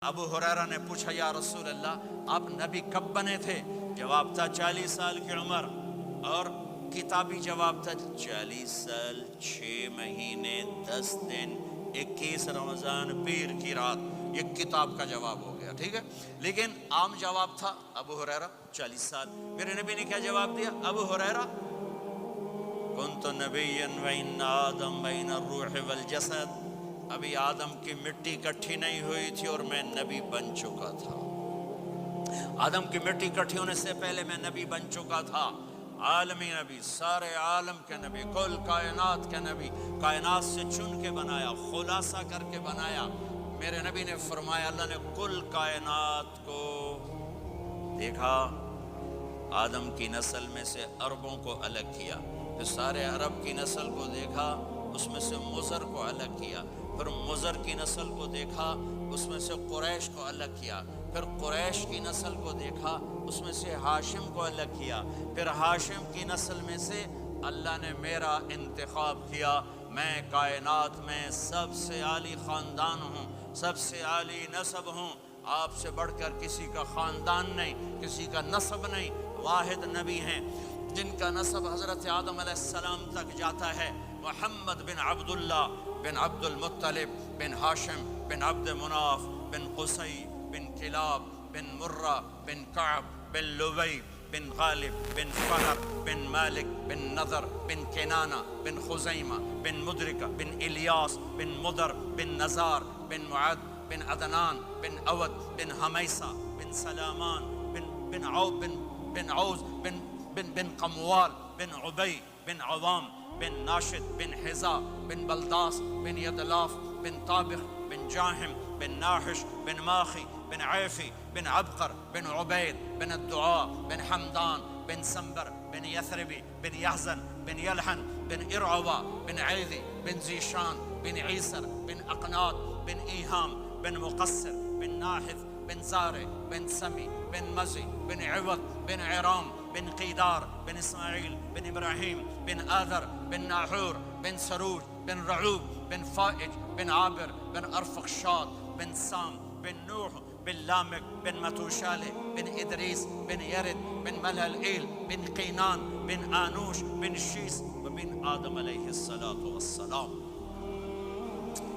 ابو ہریرہ نے پوچھا یا رسول اللہ آپ نبی کب بنے تھے؟ جواب تھا 40 سال کی عمر، اور کتابی جواب تھا 40 سال 6 مہینے 10 دن 21 رمضان پیر کی رات۔ یہ کتاب کا جواب ہو گیا، ٹھیک ہے، لیکن عام جواب تھا ابو ہریرہ 40 سال۔ میرے نبی نے کیا جواب دیا؟ ابو ہریرہ کنت نبیا وان آدم بین الروح والجسد، ابھی آدم کی مٹی اکٹھی نہیں ہوئی تھی اور میں نبی بن چکا تھا۔ آدم کی مٹی اکٹھی ہونے سے پہلے میں نبی بن چکا تھا، عالمی نبی، سارے عالم کے نبی، کل کائنات کے نبی، کائنات سے چن کے بنایا، خلاصہ کر کے بنایا۔ میرے نبی نے فرمایا اللہ نے کل کائنات کو دیکھا، آدم کی نسل میں سے عربوں کو الگ کیا، پھر سارے عرب کی نسل کو دیکھا، اس میں سے مضر کو الگ کیا، پھر مضر کی نسل کو دیکھا، اس میں سے قریش کو الگ کیا، پھر قریش کی نسل کو دیکھا، اس میں سے ہاشم کو الگ کیا، پھر ہاشم کی نسل میں سے اللہ نے میرا انتخاب کیا۔ میں کائنات میں سب سے عالی خاندان ہوں، سب سے عالی نسب ہوں، آپ سے بڑھ کر کسی کا خاندان نہیں، کسی کا نسب نہیں، واحد نبی ہیں جن کا نسب حضرت آدم علیہ السلام تک جاتا ہے، محمد بن عبداللہ بن عبد المطلب بن ہاشم بن عبد مناف بن قصی بن کلاب بن مرہ بن کعب بن لبی بن غالب بن فہر بن مالک بن نضر بن کنانہ بن خزیمہ بن مدرکہ بن الیاس بن مدر بن نزار بن معد بن عدنان بن اود بن حمیسہ بن سلامان بن عوز بن قموال بن عبی بن عوام بن ناشد بن حزا بن بلداس بن یدلاف بن طابخ بن جاہم بن ناحش بن ماخی بن عیفی بن عبقر بن عبید بن الدعاء بن حمدان بن سنبر بن یثربی بن یحزن بن یلحن بن ارعوا بن عیذی بن زیشان بن عیسر بن اقناط بن ایہام بن مقصر بن ناحث بن زارع بن سمی بن مزی بن عوض بن عرام بن قیدار بن اسماعیل بن ابراہیم بن آذر بن ناحور بن سروج بن رعوب بن فائج بن عابر بن ارفخشاد بن سام بن نوح بن لامک بن متوشالہ بن ادریس بن یرد بن ملہلئیل بن قینان بن آنوش بن شیس وبن آدم علیہ السلام۔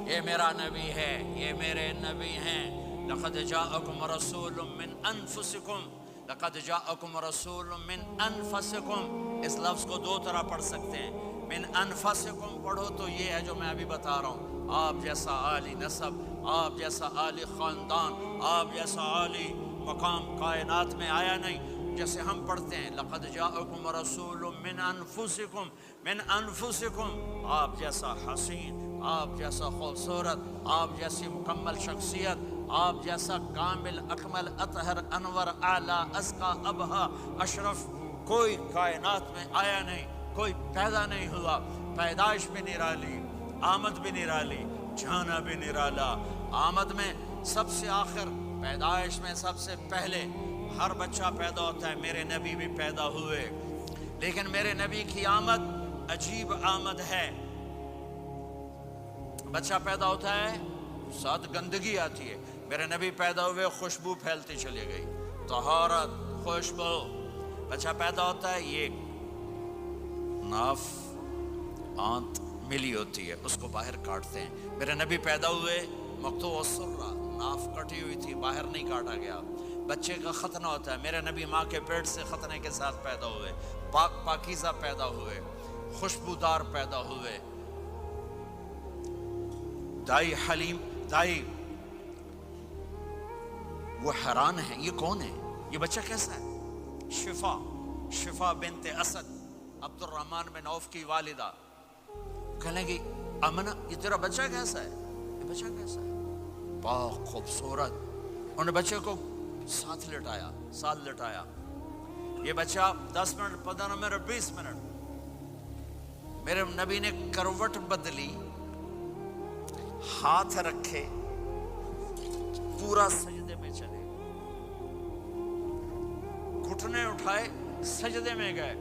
یہ میرا نبی ہے، یہ میرے نبی ہیں۔ لقد جاءکم رسول من انفسکم، لقد جاءکم رسول من انفسکم، اس لفظ کو دو طرح پڑھ سکتے ہیں، من انفسکم پڑھو تو یہ ہے جو میں ابھی بتا رہا ہوں، آپ جیسا عالی نسب، آپ جیسا عالی خاندان، آپ جیسا عالی مقام کائنات میں آیا نہیں۔ جیسے ہم پڑھتے ہیں لقد جاءکم رسول من انفسکم، من انفسکم، آپ جیسا حسین، آپ جیسا خوبصورت، آپ جیسی مکمل شخصیت، آپ جیسا کامل اکمل اطہر انور اعلیٰ ازکیٰ ابہا اشرف کوئی کائنات میں آیا نہیں، کوئی پیدا نہیں ہوا، پیدائش بھی نرالی، آمد بھی نرالی، جانا بھی نرالا۔ آمد میں سب سے آخر، پیدائش میں سب سے پہلے، ہر بچہ پیدا ہوتا ہے، میرے نبی بھی پیدا ہوئے، لیکن میرے نبی کی آمد عجیب آمد ہے۔ بچہ پیدا ہوتا ہے، ساتھ گندگی آتی ہے، میرے نبی پیدا ہوئے خوشبو پھیلتی چلی گئی، طہارت، خوشبو۔ بچہ پیدا ہوتا ہے، یہ ناف آنت ملی ہوتی ہے، اس کو باہر کاٹتے ہیں۔ میرے نبی پیدا ہوئے مقطوع السرہ، ناف کٹی ہوئی تھی، باہر نہیں کاٹا گیا۔ بچے کا ختنہ ہوتا ہے، میرے نبی ماں کے پیٹ سے ختنے کے ساتھ پیدا ہوئے، پاک پاکیزہ پیدا ہوئے، خوشبودار پیدا ہوئے۔ دائی حلیم، دائی وہ حیران ہیں، یہ کون ہے، یہ بچہ کیسا ہے؟ شفا بنت اسد، عبد الرحمن بن عوف کی والدہ، کہنے لگی امنہ یہ تیرا بچہ کیسا ہے، یہ بچہ کیسا ہے، پاک خوبصورت۔ انہوں نے بچے کو ساتھ لٹایا، یہ بچہ 10 منٹ 15 منٹ 20 منٹ، میرے نبی نے کروٹ بدلی، ہاتھ رکھے، پورا سجدے میں چلے، گھٹنے اٹھائے، سجدے میں گئے،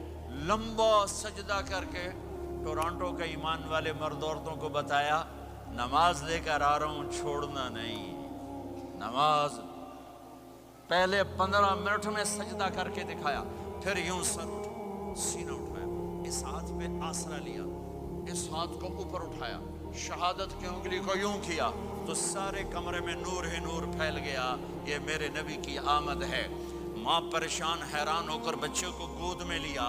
لمبا سجدہ کر کے ٹورانٹو کے ایمان والے مرد عورتوں کو بتایا نماز لے کر آ رہا ہوں، چھوڑنا نہیں، نماز پہلے 15 منٹ میں سجدہ کر کے دکھایا، پھر یوں سر اٹھا، سینہ اٹھایا، اس ہاتھ پہ آسرا لیا، اس ہاتھ کو اوپر اٹھایا، شہادت کی انگلی کو یوں کیا تو سارے کمرے میں نور ہی نور پھیل گیا، یہ میرے نبی کی آمد ہے۔ ماں پریشان حیران ہو کر بچے کو گود میں لیا،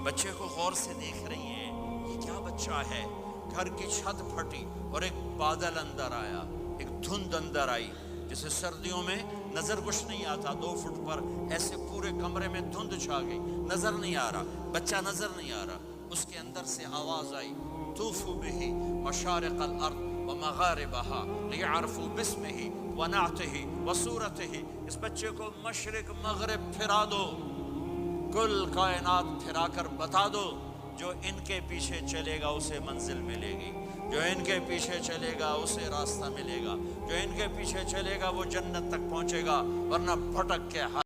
بچے کو غور سے دیکھ رہی ہیں، یہ کیا بچہ ہے؟ گھر کی چھت پھٹی اور ایک بادل اندر آیا، ایک دھند اندر آئی، جسے سردیوں میں نظر کچھ نہیں آتا، 2 فٹ پر ایسے پورے کمرے میں دھند چھا گئی، نظر نہیں آ رہا، بچہ نظر نہیں آ رہا۔ اس کے اندر سے آواز آئی، طوفوا بہ مشارق الارض ومغاربہا لیعرفوا باسمہ ونعتہ وصورتہ، اس بچے کو مشرق مغرب پھرا دو، کل کائنات پھرا کر بتا دو، جو ان کے پیچھے چلے گا اسے منزل ملے گی، جو ان کے پیچھے چلے گا اسے راستہ ملے گا، جو ان کے پیچھے چلے گا وہ جنت تک پہنچے گا، ورنہ بھٹک کے